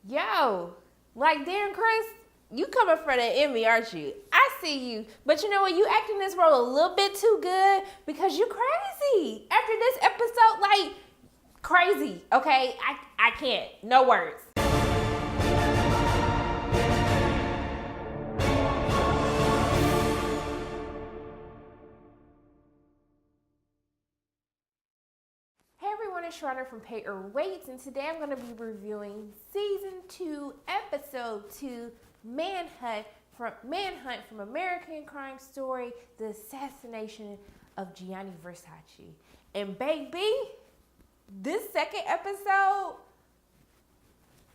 Yo, like Darren Chris, you coming for the Emmy, aren't you? I see you. But you know what? You acting this role a little bit too good because you crazy. After this episode, like, crazy, okay? I can't. No words. Hey everyone, it's Sharna from Pay or Wait, and today I'm going to be reviewing Season 2, Episode 2, Manhunt from American Crime Story, The Assassination of Gianni Versace. And baby, this second episode,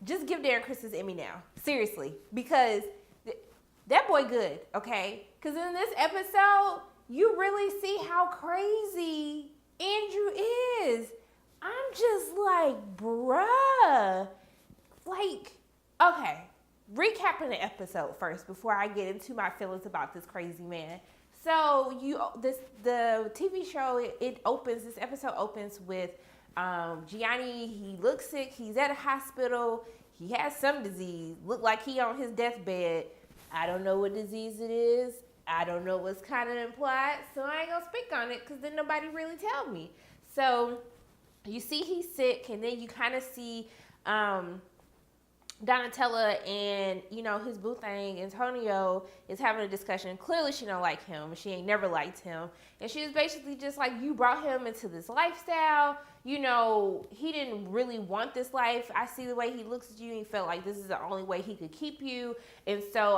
just give Darren Chris his Emmy now. Seriously, because that boy good, okay? Because in this episode, you really see how crazy Andrew is. I'm just like, bruh. Like, okay, recapping the episode first before I get into my feelings about this crazy man. So the TV show, this episode opens with Gianni. He looks sick. He's at a hospital. He has some disease. Look like he on his deathbed. I don't know what disease it is. I don't know what's kind of implied, so I ain't gonna speak on it because then nobody really tell me. So you see he's sick, and then you kind of see Donatella and, you know, his boo thing, Antonio, is having a discussion. Clearly she don't like him. She ain't never liked him. And she was basically just like, you brought him into this lifestyle. You know, he didn't really want this life. I see the way he looks at you, and he felt like this is the only way he could keep you. And so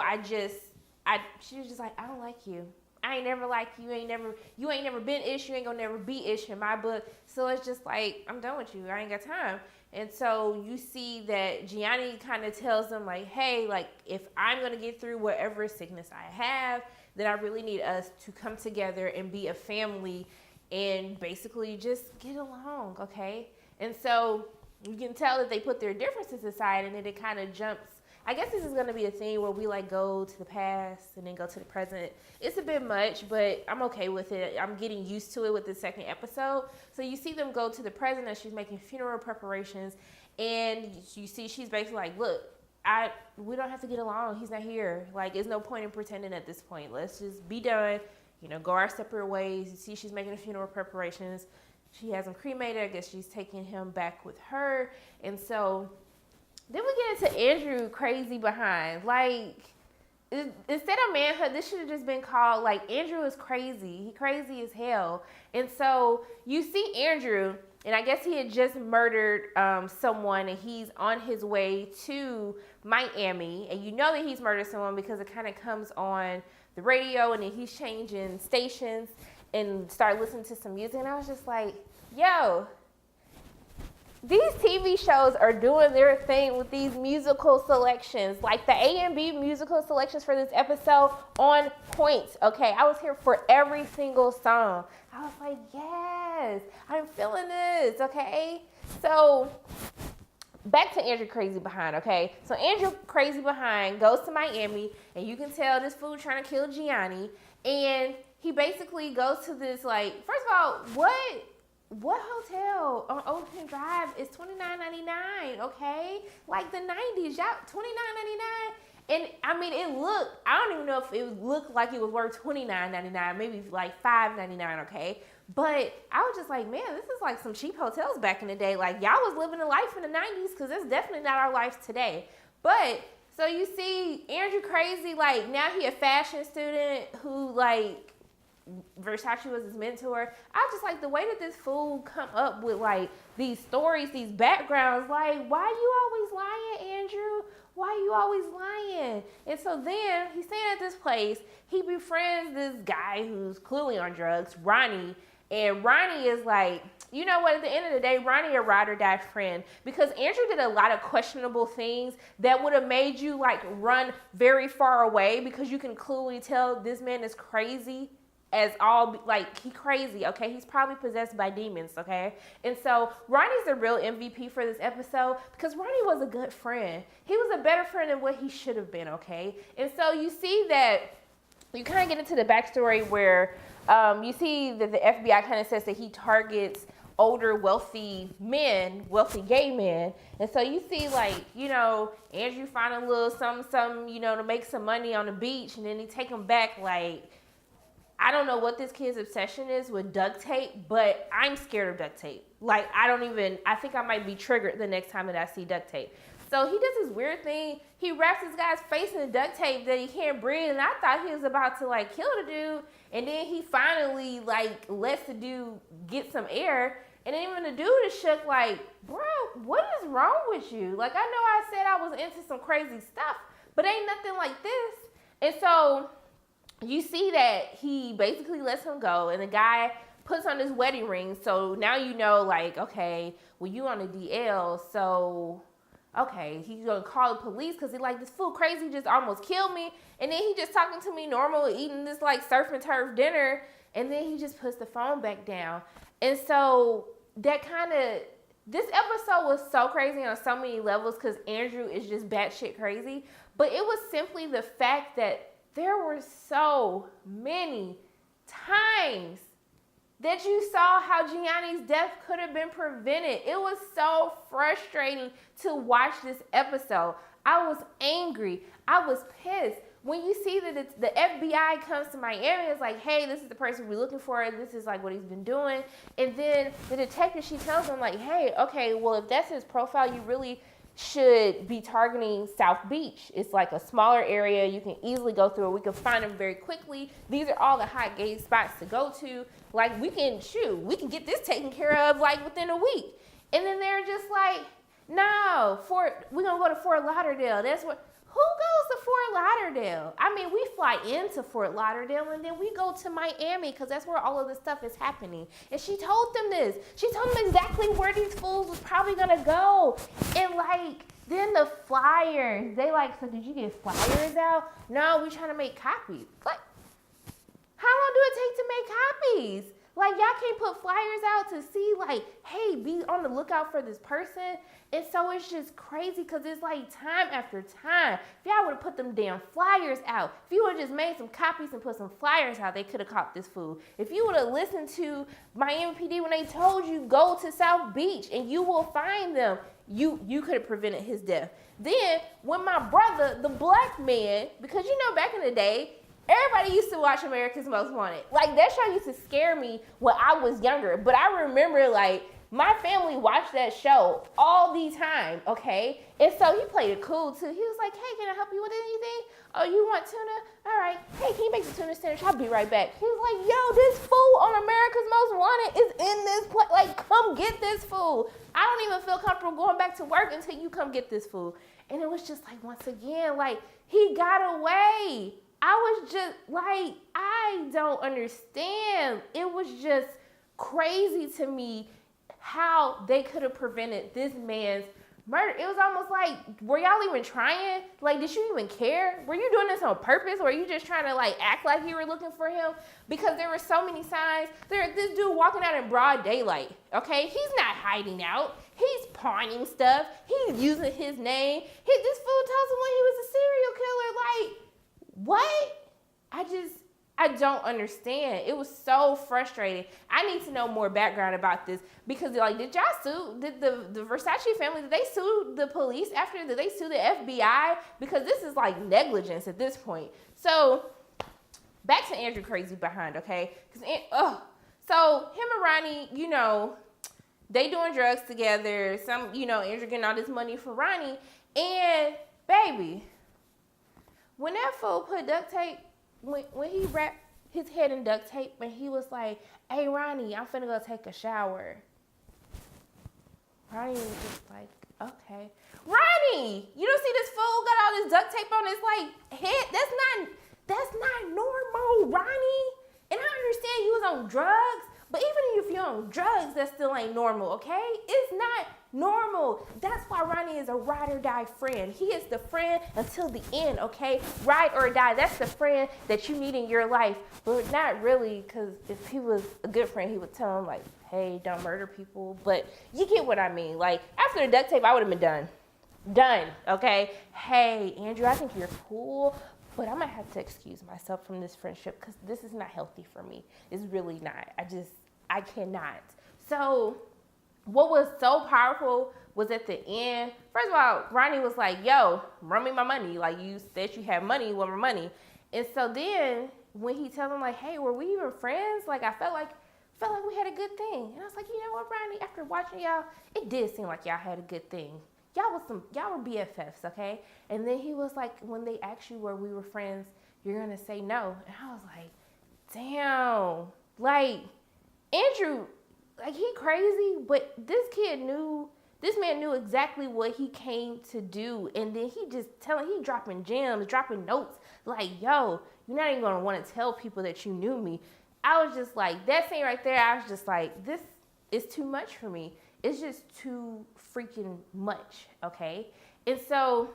she was just like, I don't like you. I ain't never liked you. You ain't never been Ish. You ain't gonna never be Ish in my book. So it's just like, I'm done with you. I ain't got time. And so you see that Gianni kind of tells them like, hey, like, if I'm gonna get through whatever sickness I have, then I really need us to come together and be a family and basically just get along, okay? And so you can tell that they put their differences aside, and then it kind of jumps. I guess this is going to be a thing where we like go to the past and then go to the present. It's a bit much, but I'm okay with it. I'm getting used to it with the second episode. So you see them go to the present as she's making funeral preparations, and you see she's basically like, look, we don't have to get along. He's not here. Like, there's no point in pretending at this point. Let's just be done, you know, go our separate ways. You see she's making the funeral preparations. She has him cremated. I guess she's taking him back with her. And so then we get into Andrew crazy behind. Like, instead of Manhunt, this should have just been called, like, Andrew is crazy. He crazy as hell. And so you see Andrew, and I guess he had just murdered someone, and he's on his way to Miami. And you know that he's murdered someone because it kind of comes on the radio, and then he's changing stations and start listening to some music. And I was just like, yo, these TV shows are doing their thing with these musical selections. Like the A&B musical selections for this episode, on point, okay? I was here for every single song. I was like, yes, I'm feeling this, okay? So back to Andrew Crazy Behind, okay? So Andrew Crazy Behind goes to Miami, and you can tell this fool trying to kill Gianni. And he basically goes to this, like, first of all, what hotel on Ocean Drive is $29.99, okay? Like the 90s, y'all, $29.99. And I mean, I don't even know if it looked like it was worth $29.99, maybe like $5.99, okay? But I was just like, man, this is like some cheap hotels back in the day. Like, y'all was living a life in the 90s, because that's definitely not our lives today. But so you see Andrew Crazy, like, now he a fashion student who, like, Versace was his mentor. I just like the way that this fool come up with like these stories, these backgrounds. Like, why you always lying, Andrew? Why you always lying? And so then he's staying at this place. He befriends this guy who's clearly on drugs, Ronnie. And Ronnie is like, you know what, at the end of the day, Ronnie a ride or die friend, because Andrew did a lot of questionable things that would have made you like run very far away, because you can clearly tell this man is crazy. As all, like, he crazy, okay? He's probably possessed by demons, okay? And so Ronnie's the real MVP for this episode, because Ronnie was a good friend. He was a better friend than what he should have been, okay? And so you see that, you kind of get into the backstory where you see that the FBI kind of says that he targets older, wealthy gay men. And so you see, like, you know, Andrew find a little something, you know, to make some money on the beach, and then he take him back. Like, I don't know what this kid's obsession is with duct tape, but I'm scared of duct tape. Like, I think I might be triggered the next time that I see duct tape. So he does this weird thing. He wraps this guy's face in the duct tape that he can't breathe, and I thought he was about to, like, kill the dude. And then he finally, like, lets the dude get some air. And then even the dude is shook, like, bro, what is wrong with you? Like, I know I said I was into some crazy stuff, but ain't nothing like this. And so you see that he basically lets him go, and the guy puts on his wedding ring. So now you know, like, okay, well, you on the DL, so okay, he's gonna call the police because he's like, this fool crazy just almost killed me. And then he just talking to me normal, eating this like surf and turf dinner, and then he just puts the phone back down. And so that this episode was so crazy on so many levels because Andrew is just batshit crazy. But it was simply the fact that there were so many times that you saw how Gianni's death could have been prevented. It was so frustrating to watch this episode. I was angry. I was pissed. When you see that the FBI comes to Miami, it's like, hey, this is the person we're looking for. This is like what he's been doing. And then the detective, she tells him like, hey, okay, well, if that's his profile, you really should be targeting South Beach. It's like a smaller area. You can easily go through it. We can find them very quickly. These are all the hot gay spots to go to. Like, we can get this taken care of like within a week. And then they're just like, no, we're gonna go to Fort Lauderdale. Who goes to Fort Lauderdale? I mean, we fly into Fort Lauderdale and then we go to Miami because that's where all of this stuff is happening. And she told them this. She told them exactly where these fools was probably gonna go. And like, then the flyers, they like, so did you get flyers out? No, we trying to make copies. Like, how long do it take to make copies? Like, y'all can't put flyers out to see, like, hey, be on the lookout for this person. And so it's just crazy because it's like time after time. If y'all would have put them damn flyers out, if you would have just made some copies and put some flyers out, they could have caught this fool. If you would have listened to Miami PD when they told you go to South Beach and you will find them, you could have prevented his death. Then when my brother, the black man, because you know back in the day, everybody used to watch America's Most Wanted. Like, that show used to scare me when I was younger. But I remember, like, my family watched that show all the time, okay? And so he played it cool, too. He was like, hey, can I help you with anything? Oh, you want tuna? All right. Hey, can you make the tuna sandwich? I'll be right back. He was like, yo, this fool on America's Most Wanted is in this place. Like, come get this fool. I don't even feel comfortable going back to work until you come get this fool. And it was just like, once again, like, he got away. I was just like, I don't understand. It was just crazy to me how they could have prevented this man's murder. It was almost like, were y'all even trying? Like, did you even care? Were you doing this on purpose? Or were you just trying to like act like you were looking for him? Because there were so many signs. There's this dude walking out in broad daylight, okay? He's not hiding out. He's pawning stuff. He's using his name. This fool tells him when he was a serial killer. Like, what? I don't understand. It was so frustrating. I need to know more background about this because, like, did the Versace family, did they sue the police after? Did they sue the FBI? Because this is like negligence at this point. So back to Andrew crazy behind, okay? So him and Ronnie, you know, they doing drugs together. Andrew getting all this money for Ronnie. And baby, when that fool put duct tape, when he wrapped his head in duct tape and he was like, hey, Ronnie, I'm finna go take a shower. Ronnie was just like, okay. Ronnie, you don't see this fool got all this duct tape on his like head? That's not normal, Ronnie. And I understand you was on drugs, but even if you're on drugs, that still ain't normal, okay? It's not normal. That's why Ronnie is a ride or die friend. He is the friend until the end, okay? Ride or die. That's the friend that you need in your life. But not really, because if he was a good friend, he would tell him, like, hey, don't murder people. But you get what I mean. Like, after the duct tape, I would have been done. Done, okay? Hey, Andrew, I think you're cool, but I'm going to have to excuse myself from this friendship because this is not healthy for me. It's really not. I cannot. So what was so powerful was at the end. First of all, Ronnie was like, yo, run me my money. Like, you said you had money, you want my money. And so then when he tells him like, hey, were we even friends? Like, I felt like we had a good thing. And I was like, you know what, Ronnie, after watching y'all, it did seem like y'all had a good thing. Y'all were BFFs, okay? And then he was like, when they asked you where we were friends, you're gonna say no. And I was like, damn, like, Andrew, like, he crazy, but this man knew exactly what he came to do. And then he dropping gems, dropping notes, like, yo, you're not even gonna wanna tell people that you knew me. I was just like, that scene right there, I was just like, this is too much for me. It's just too freaking much, okay? And so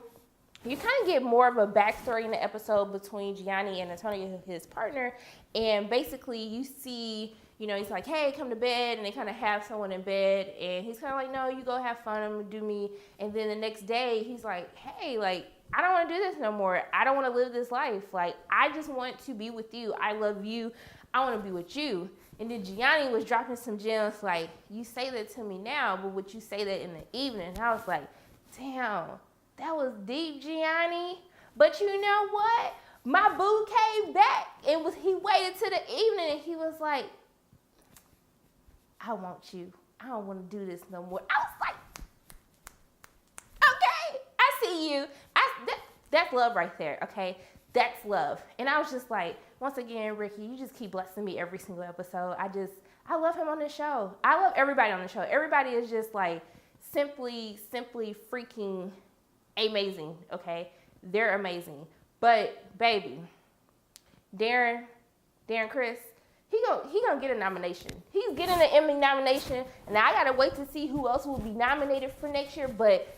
you kind of get more of a backstory in the episode between Gianni and Antonio, his partner. And basically you see, you know, he's like, hey, come to bed. And they kind of have someone in bed. And he's kind of like, no, you go have fun. I'm going to do me. And then the next day he's like, hey, like, I don't want to do this no more. I don't want to live this life. Like, I just want to be with you. I love you. I want to be with you. And then Gianni was dropping some gems like, you say that to me now, but would you say that in the evening? And I was like, damn, that was deep, Gianni. But you know what? My boo came back and he waited till the evening and he was like, I want you. I don't want to do this no more. I was like, okay, I see you. That's love right there, okay? That's love. And I was just like, once again, Ricky, you just keep blessing me every single episode. I love him on this show. I love everybody on the show. Everybody is just like simply freaking amazing, okay? They're amazing. But baby, Darren Chris, he gonna get a nomination. He's getting an Emmy nomination. And now I gotta wait to see who else will be nominated for next year. But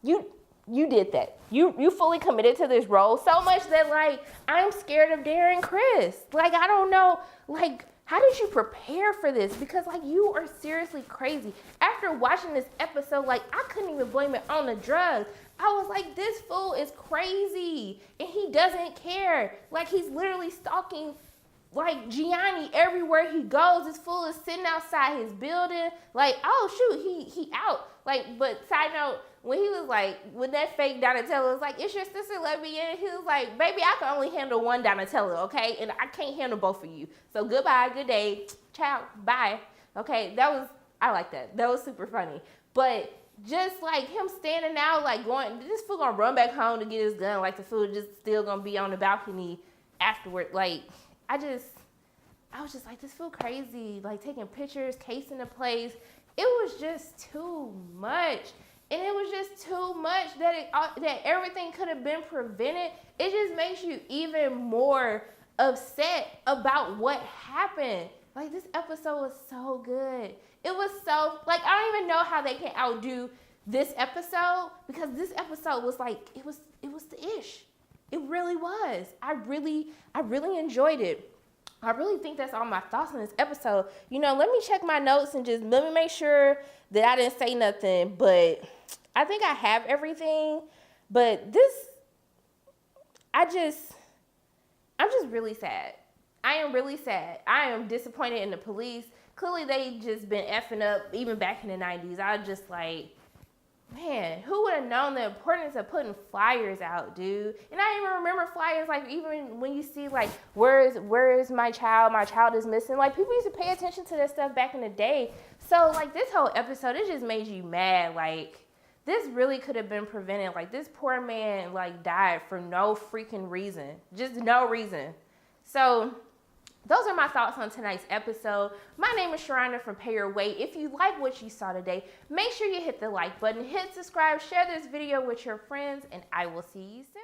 you did that. You fully committed to this role so much that, like, I'm scared of Darren Chris. Like, I don't know, like, how did you prepare for this? Because, like, you are seriously crazy. After watching this episode, like, I couldn't even blame it on the drugs. I was like, this fool is crazy. And he doesn't care. Like, he's literally stalking, like, Gianni everywhere he goes. This fool is sitting outside his building. Like, oh, shoot, he out. Like, but side note, when he was like, when that fake Donatello was like, it's your sister, let me in. He was like, baby, I can only handle one Donatello, okay? And I can't handle both of you. So goodbye, good day, ciao, bye. Okay, I like that. That was super funny. But just like him standing out, like going, this fool gonna run back home to get his gun, like the fool just still gonna be on the balcony afterward. Like, I was just like, this fool crazy, like taking pictures, casing the place. It was just too much. And it was just too much that everything could have been prevented. It just makes you even more upset about what happened. Like, this episode was so good. It was so, like, I don't even know how they can outdo this episode, because this episode was like, it was the ish. It really was. I really enjoyed it. I really think that's all my thoughts on this episode. You know, let me check my notes and just let me make sure that I didn't say nothing, but I think I have everything. But I'm just really sad. I am really sad. I am disappointed in the police. Clearly they just been effing up even back in the 90s. I was just like, man, who would have known the importance of putting flyers out, dude? And I even remember flyers, like, even when you see, like, where is my child is missing. Like, people used to pay attention to that stuff back in the day. So, like, this whole episode, it just made you mad. Like, this really could have been prevented. Like, this poor man, like, died for no freaking reason. Just no reason. So, those are my thoughts on tonight's episode. My name is Sharona from Pay Your Way. If you like what you saw today, make sure you hit the like button, hit subscribe, share this video with your friends, and I will see you soon.